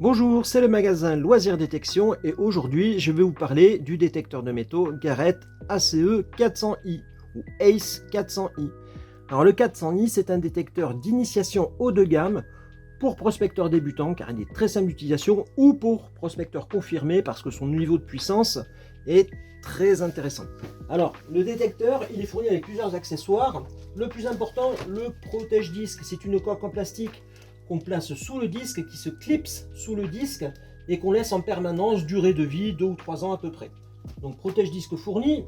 Bonjour, c'est le magasin Loisirs Détection et aujourd'hui je vais vous parler du détecteur de métaux Garrett ACE 400i ou ACE 400i. Alors le 400i c'est un détecteur d'initiation haut de gamme pour prospecteurs débutants car il est très simple d'utilisation ou pour prospecteurs confirmés parce que son niveau de puissance est très intéressant. Alors le détecteur il est fourni avec plusieurs accessoires. Le plus important, le protège-disque, c'est une coque en plastique qu'on place sous le disque, qui se clipse sous le disque et qu'on laisse en permanence, durée de vie 2 ou 3 ans à peu près. Donc protège-disque fourni,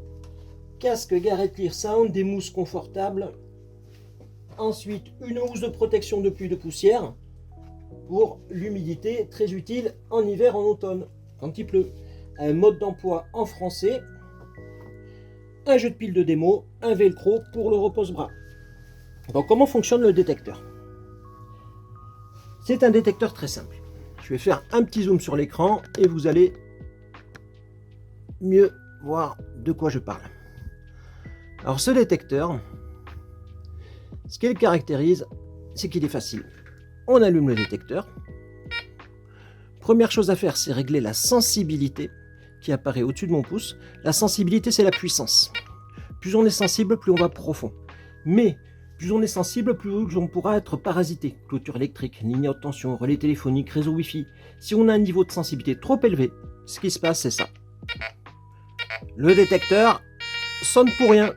casque Garrett Clear Sound, des mousses confortables, ensuite une housse de protection de pluie de poussière pour l'humidité, très utile en hiver, en automne, quand il pleut. Un mode d'emploi en français, un jeu de pile de démo, un velcro pour le repose-bras. Donc comment fonctionne le détecteur ? C'est un détecteur très simple. Je vais faire un petit zoom sur l'écran et vous allez mieux voir de quoi je parle. Alors ce détecteur, ce qui le caractérise, c'est qu'il est facile. On allume le détecteur. Première chose à faire, c'est régler la sensibilité qui apparaît au-dessus de mon pouce. La sensibilité, c'est la puissance. Plus on est sensible, plus on va profond. Mais plus on est sensible, plus on pourra être parasité. Clôture électrique, ligne à haute tension, relais téléphonique, réseau Wi-Fi. Si on a un niveau de sensibilité trop élevé, ce qui se passe, c'est ça. Le détecteur sonne pour rien.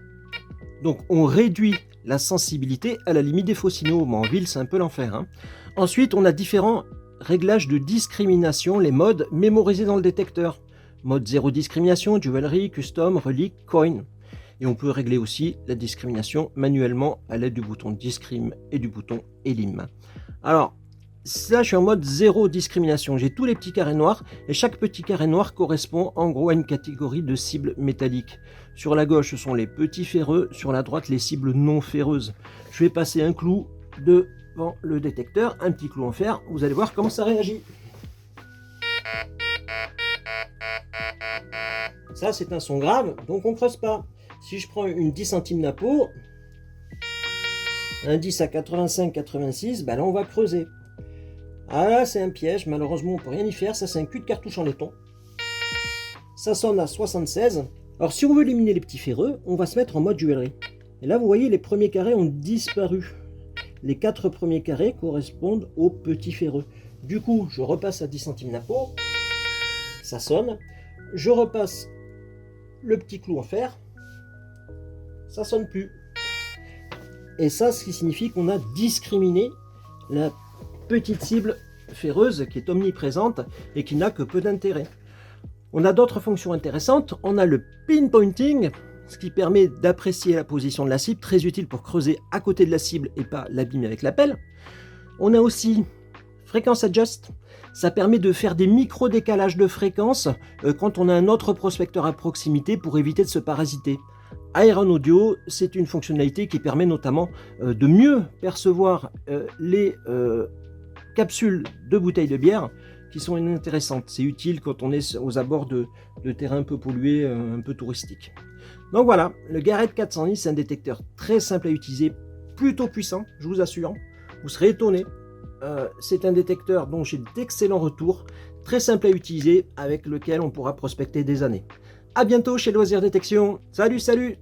Donc on réduit la sensibilité à la limite des faux signaux. Mais en ville, c'est un peu l'enfer, hein. Ensuite, on a différents réglages de discrimination, les modes mémorisés dans le détecteur. Mode zéro discrimination, jewelry, custom, relique, coin. Et on peut régler aussi la discrimination manuellement à l'aide du bouton discrim et du bouton elim. Alors, là je suis en mode zéro discrimination. J'ai tous les petits carrés noirs et chaque petit carré noir correspond en gros à une catégorie de cibles métalliques. Sur la gauche, ce sont les petits ferreux, sur la droite, les cibles non ferreuses. Je vais passer un clou devant le détecteur, un petit clou en fer. Vous allez voir comment ça réagit. Ça, c'est un son grave, donc on ne creuse pas. Si je prends une 10 centimes napo, un 10 à 85-86, ben là on va creuser. Ah là c'est un piège, malheureusement on ne peut rien y faire, ça c'est un cul de cartouche en laiton. Ça sonne à 76. Alors si on veut éliminer les petits ferreux, on va se mettre en mode jewelry. Et là vous voyez les premiers carrés ont disparu. Les 4 premiers carrés correspondent aux petits ferreux. Du coup je repasse à 10 centimes napo, ça sonne. Je repasse le petit clou en fer. Ça sonne plus. Et ça, ce qui signifie qu'on a discriminé la petite cible ferreuse qui est omniprésente et qui n'a que peu d'intérêt. On a d'autres fonctions intéressantes. On a le pinpointing, ce qui permet d'apprécier la position de la cible, très utile pour creuser à côté de la cible et pas l'abîmer avec la pelle. On a aussi fréquence adjust. Ça permet de faire des micro-décalages de fréquence quand on a un autre prospecteur à proximité pour éviter de se parasiter. Iron Audio, c'est une fonctionnalité qui permet notamment de mieux percevoir les capsules de bouteilles de bière qui sont inintéressantes. C'est utile quand on est aux abords de terrains un peu pollués, un peu touristiques. Donc voilà, le Garrett 400i, c'est un détecteur très simple à utiliser, plutôt puissant, je vous assure. Vous serez étonnés. C'est un détecteur dont j'ai d'excellents retours, très simple à utiliser, avec lequel on pourra prospecter des années. A bientôt chez Loisirs Détection. Salut, salut!